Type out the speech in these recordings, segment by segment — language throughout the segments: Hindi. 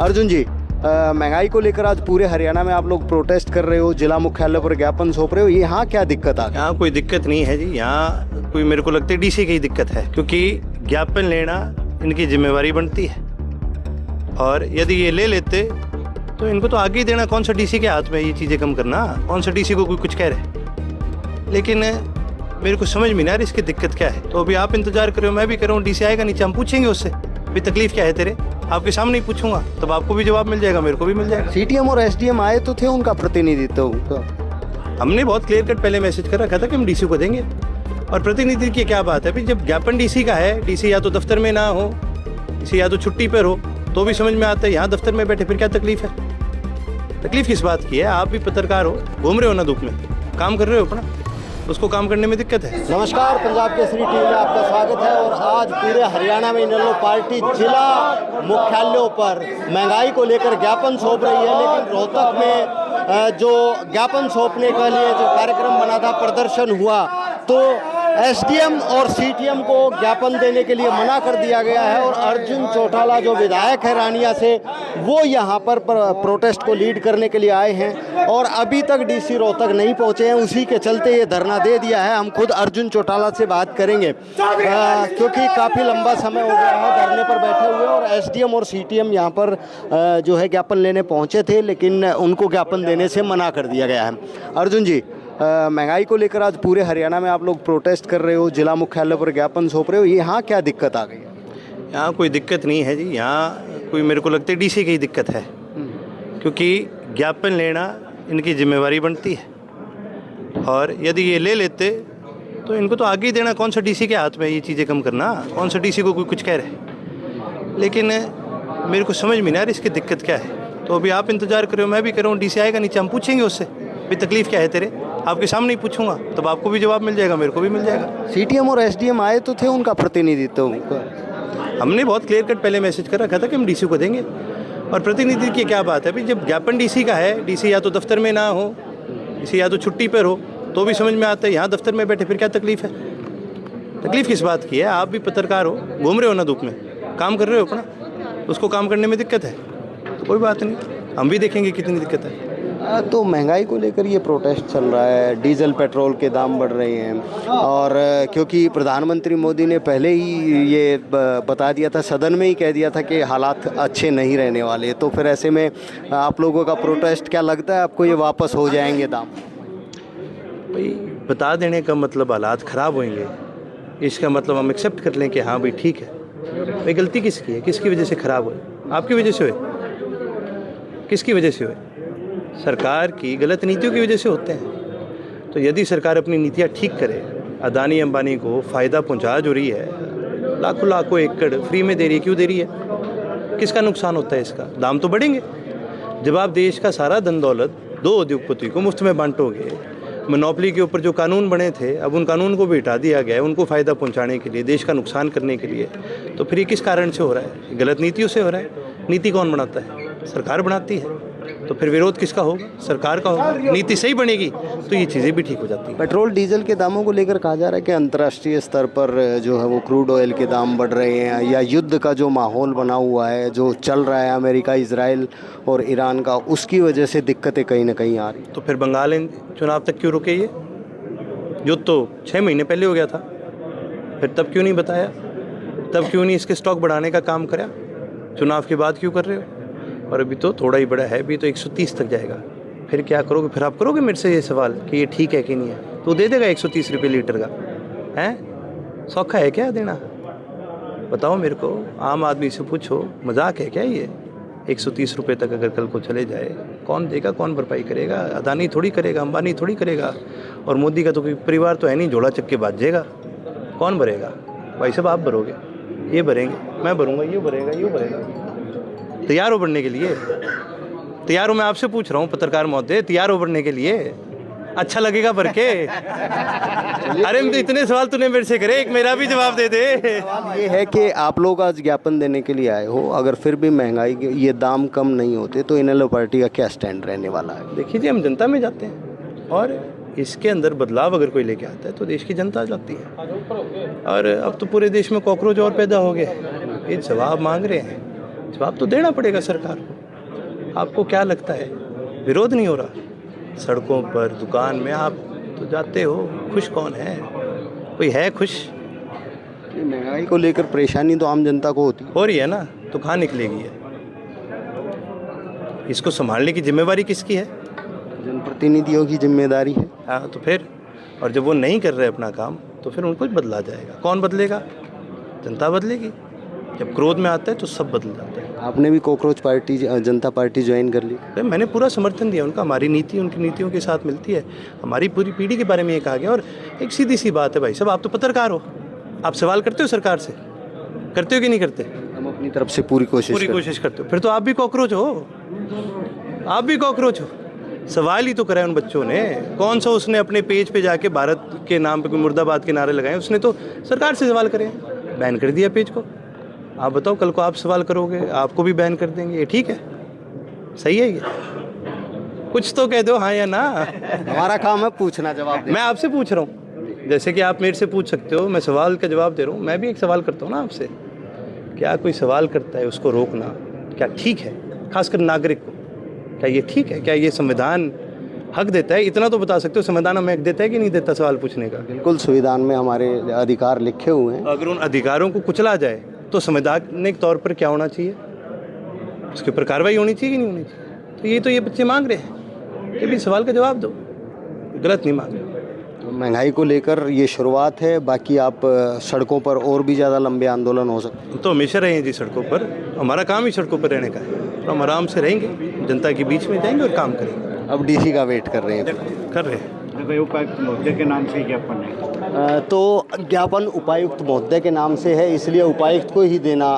अर्जुन जी, महंगाई को लेकर आज पूरे हरियाणा में आप लोग प्रोटेस्ट कर रहे हो, जिला मुख्यालय पर ज्ञापन सौंप रहे हो, यहाँ क्या दिक्कत आ गई? यहाँ कोई दिक्कत नहीं है जी। यहाँ कोई मेरे को लगता है डीसी की ही दिक्कत है, क्योंकि ज्ञापन लेना इनकी जिम्मेवारी बनती है और यदि ये ले लेते तो इनको तो आगे ही देना। कौन सा डीसी के हाथ में ये चीज़ें कम करना, कौन सा डीसी को कोई कुछ कह रहे। लेकिन मेरे को समझ में नहीं आ रही इसकी दिक्कत क्या है। तो अभी आप इंतजार करो, मैं भी कर रहा हूँ। डीसी आएगा नीचे, हम पूछेंगे उससे भाई तकलीफ क्या है तेरे, आपके सामने ही पूछूंगा, तब आपको भी जवाब मिल जाएगा, मेरे को भी मिल जाएगा। सीटीएम और एसडीएम आए तो थे, उनका प्रतिनिधित्व हमने बहुत क्लियर कट पहले मैसेज कर रखा था कि हम डीसी को देंगे। और प्रतिनिधि की क्या बात है भाई, जब ज्ञापन डीसी का है, डीसी या तो दफ्तर में ना हो, डीसी या तो छुट्टी पर हो, तो भी समझ में आता है। यहाँ दफ्तर में बैठे फिर क्या तकलीफ है? तकलीफ किस बात की है? आप भी पत्रकार हो, घूम रहे हो ना धूप में, काम कर रहे हो अपना, उसको काम करने में दिक्कत है। नमस्कार, पंजाब केसरी टीवी में आपका स्वागत है। और आज पूरे हरियाणा में इनेलो पार्टी जिला मुख्यालयों पर महंगाई को लेकर ज्ञापन सौंप रही है। लेकिन रोहतक में जो ज्ञापन सौंपने के लिए जो कार्यक्रम बना था, प्रदर्शन हुआ, तो एसडीएम और सीटीएम को ज्ञापन देने के लिए मना कर दिया गया है। और अर्जुन चौटाला जो विधायक है रानिया से, वो यहाँ पर प्रोटेस्ट को लीड करने के लिए आए हैं और अभी तक डीसी रोहतक नहीं पहुँचे हैं। उसी के चलते ये धरना दे दिया है। हम खुद अर्जुन चौटाला से बात करेंगे क्योंकि काफ़ी लंबा समय हो गया है धरने पर बैठे हुए। और एसडीएम और सीटीएम यहाँ पर जो है ज्ञापन लेने पहुँचे थे, लेकिन उनको ज्ञापन देने से मना कर दिया गया है। अर्जुन जी, महंगाई को लेकर आज पूरे हरियाणा में आप लोग प्रोटेस्ट कर रहे हो, जिला मुख्यालय पर ज्ञापन सौंप रहे हो, यहाँ क्या दिक्कत आ गई? यहाँ कोई दिक्कत नहीं है जी। यहाँ कोई मेरे को लगता है डीसी की ही दिक्कत है, क्योंकि ज्ञापन लेना इनकी जिम्मेवारी बनती है और यदि ये ले लेते तो इनको तो आगे ही देना। कौन सा डीसी के हाथ में ये चीज़ें कम करना, कौन सा डीसी को कोई कुछ कह रहे। लेकिन मेरे को समझ में नहीं आ रही इसकी दिक्कत क्या है। तो अभी आप इंतजार करो, मैं भी कर रहा हूँ। डीसी आएगा नीचे, हम पूछेंगे उससे भाई तकलीफ क्या है तेरे, आपके सामने ही पूछूंगा, तब आपको भी जवाब मिल जाएगा, मेरे को भी मिल जाएगा। सीटीएम और एसडीएम आए तो थे, उनका प्रतिनिधित्व हमने बहुत क्लियर कट पहले मैसेज कर रखा था कि हम डीसी को देंगे। और प्रतिनिधि की क्या बात है भाई, जब ज्ञापन डीसी का है, डीसी या तो दफ्तर में ना हो, डीसी या तो छुट्टी पर हो, तो भी समझ में आता है। यहाँ दफ्तर में बैठे फिर क्या तकलीफ है? तकलीफ किस बात की है? आप भी पत्रकार हो, घूम रहे हो ना धूप में, काम कर रहे हो अपना, उसको काम करने में दिक्कत है। तो कोई बात नहीं, हम भी देखेंगे कितनी दिक्कत है। तो महंगाई को लेकर ये प्रोटेस्ट चल रहा है, डीजल पेट्रोल के दाम बढ़ रहे हैं और क्योंकि प्रधानमंत्री मोदी ने पहले ही ये बता दिया था, सदन में ही कह दिया था कि हालात अच्छे नहीं रहने वाले, तो फिर ऐसे में आप लोगों का प्रोटेस्ट, क्या लगता है आपको ये वापस हो जाएंगे दाम? भाई बता देने का मतलब हालात ख़राब होंगे, इसका मतलब हम एक्सेप्ट कर लें कि हाँ भाई ठीक है। भाई गलती किसकी है? किसकी वजह से ख़राब हुए? आपकी वजह से हुए? किसकी वजह से हुए? सरकार की गलत नीतियों की वजह से होते हैं। तो यदि सरकार अपनी नीतियाँ ठीक करे, अदानी अंबानी को फ़ायदा पहुंचा जो रही है, लाखों लाखों एकड़ फ्री में दे रही है, क्यों दे रही है? किसका नुकसान होता है इसका? दाम तो बढ़ेंगे। जब आप देश का सारा धन दौलत दो उद्योगपति को मुफ्त में बांटोगे, मोनोपोली के ऊपर जो कानून बने थे, अब उन कानून को भी हटा दिया गया है, उनको फ़ायदा पहुँचाने के लिए, देश का नुकसान करने के लिए, तो फिर ये किस कारण से हो रहा है? गलत नीतियों से हो रहा है। नीति कौन बनाता है? सरकार बनाती है। तो फिर विरोध किसका होगा? सरकार का होगा। नीति सही बनेगी तो ये चीज़ें भी ठीक हो जाती हैं। पेट्रोल डीजल के दामों को लेकर कहा जा रहा है कि अंतर्राष्ट्रीय स्तर पर जो है वो क्रूड ऑयल के दाम बढ़ रहे हैं, या युद्ध का जो माहौल बना हुआ है, जो चल रहा है अमेरिका, इजराइल और ईरान का, उसकी वजह से दिक्कतें कहीं ना कहीं आ रही। तो फिर बंगाल चुनाव तक क्यों रुके? ये युद्ध तो 6 महीने पहले हो गया था, फिर तब क्यों नहीं बताया? तब क्यों नहीं इसके स्टॉक बढ़ाने का काम करा? चुनाव के बाद क्यों कर रहे हो? और अभी तो थोड़ा ही बड़ा है, अभी तो 130 तक जाएगा। फिर क्या करोगे? फिर आप करोगे मेरे से ये सवाल कि ये ठीक है कि नहीं है? तो दे देगा 130 रुपये लीटर का, हैं? सौखा है क्या देना? बताओ मेरे को, आम आदमी से पूछो, मजाक है क्या ये? 130 रुपये तक अगर कल को चले जाए, कौन देगा? कौन भरपाई करेगा? अदानी थोड़ी करेगा, अंबानी थोड़ी करेगा। और मोदी का तो कोई परिवार तो है नहीं, झोला चक्के बाजेगा। कौन भरेगा? भाई साहब आप भरोगे, ये भरेंगे, मैं भरूंगा, ये भरेगा, ये भरेगा। तैयार हो बढ़ने के लिए? तैयार हो? मैं आपसे पूछ रहा हूँ पत्रकार महोदय, तैयार हो बढ़ने के लिए? अच्छा लगेगा भर के? अरे इतने सवाल तूने मेरे से करे, एक मेरा भी जवाब दे दे। ये है कि आप लोग आज ज्ञापन देने के लिए आए हो, अगर फिर भी महंगाई के ये दाम कम नहीं होते तो इनेलो पार्टी का क्या स्टैंड रहने वाला है? देखिए जी, हम जनता में जाते हैं और इसके अंदर बदलाव अगर कोई लेके आता है तो देश की जनता जाती है। और अब तो पूरे देश में कॉकरोच और पैदा हो गए, ये जवाब मांग रहे हैं। जवाब तो देना पड़ेगा सरकार को। आपको क्या लगता है विरोध नहीं हो रहा? सड़कों पर, दुकान में आप तो जाते हो, खुश कौन है? कोई है खुश? महंगाई को लेकर परेशानी तो आम जनता को होती हो रही है ना, तो कहाँ निकलेगी है? इसको संभालने की जिम्मेवारी किसकी है? जनप्रतिनिधियों की जिम्मेदारी है। हाँ, तो फिर और जब वो नहीं कर रहे अपना काम तो फिर उनको बदला जाएगा। कौन बदलेगा? जनता बदलेगी। जब क्रोध में आता है तो सब बदल जाता है। आपने भी कॉकरोच पार्टी, जनता पार्टी ज्वाइन कर ली? तो मैंने पूरा समर्थन दिया उनका। हमारी नीति उनकी नीतियों के साथ मिलती है। हमारी पूरी पीढ़ी के बारे में ये कहा गया। और एक सीधी सी बात है भाई साहब, आप तो पत्रकार हो, आप सवाल करते हो सरकार से, करते हो कि नहीं करते? हम अपनी तरफ से पूरी कोशिश करते हो। फिर तो आप भी कॉकरोच हो, आप भी कॉकरोच हो। सवाल ही तो कराए उन बच्चों ने। कौन सा उसने अपने पेज पे जाके भारत के नाम पे कोई मुर्दाबाद के नारे लगाए? उसने तो सरकार से सवाल करे, बैन कर दिया पेज को। आप बताओ, कल को आप सवाल करोगे, आपको भी बैन कर देंगे। ये ठीक है? सही है ये? कुछ तो कह दो हाँ या ना। हमारा काम है पूछना, जवाब देना। मैं आपसे पूछ रहा हूँ, जैसे कि आप मेरे से पूछ सकते हो, मैं सवाल का जवाब दे रहा हूँ। मैं भी एक सवाल करता हूँ ना आपसे। क्या कोई सवाल करता है उसको रोकना क्या ठीक है? खासकर नागरिक को क्या ये ठीक है? क्या ये संविधान हक देता है? इतना तो बता सकते हो, संविधान हमें हक देता है कि नहीं देता सवाल पूछने का? बिल्कुल, संविधान में हमारे अधिकार लिखे हुए हैं। अगर उन अधिकारों को कुचला जाए तो संवैधानिक तौर पर क्या होना चाहिए? उसके ऊपर कार्रवाई होनी चाहिए कि नहीं होनी चाहिए? तो ये बच्चे मांग रहे हैं, ये भी सवाल का जवाब दो। गलत नहीं मांग रहे। महंगाई को लेकर ये शुरुआत है, बाकी आप सड़कों पर और भी ज़्यादा लंबे आंदोलन हो सकते हैं। तो हमेशा रहें जी सड़कों पर। हमारा काम ही सड़कों पर रहने का है। तो हम आराम से रहेंगे, जनता के बीच में जाएंगे और काम करेंगे। अब डीसी का वेट कर रहे हैं? कर रहे हैं। उपायुक्त महोदय के नाम से ज्ञापन है। तो ज्ञापन उपायुक्त महोदय के नाम से है, इसलिए उपायुक्त को ही देना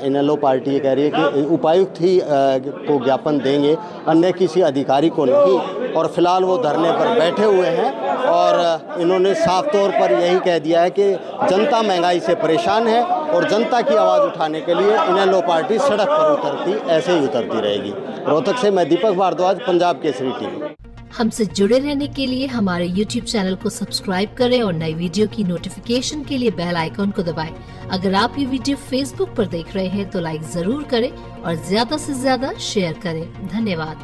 इनेलो पार्टी ये कह रही है कि उपायुक्त ही को ज्ञापन देंगे, अन्य किसी अधिकारी को नहीं। और फिलहाल वो धरने पर बैठे हुए हैं और इन्होंने साफ तौर पर यही कह दिया है कि जनता महंगाई से परेशान है और जनता की आवाज़ उठाने के लिए इनेलो पार्टी सड़क पर उतरती, ऐसे ही उतरती रहेगी। रोहतक से मैं दीपक भारद्वाज, पंजाब केसरी टीवी। हमसे जुड़े रहने के लिए हमारे YouTube चैनल को सब्सक्राइब करें और नई वीडियो की नोटिफिकेशन के लिए बेल आइकॉन को दबाएं। अगर आप ये वीडियो Facebook पर देख रहे हैं तो लाइक जरूर करें और ज्यादा से ज्यादा शेयर करें। धन्यवाद।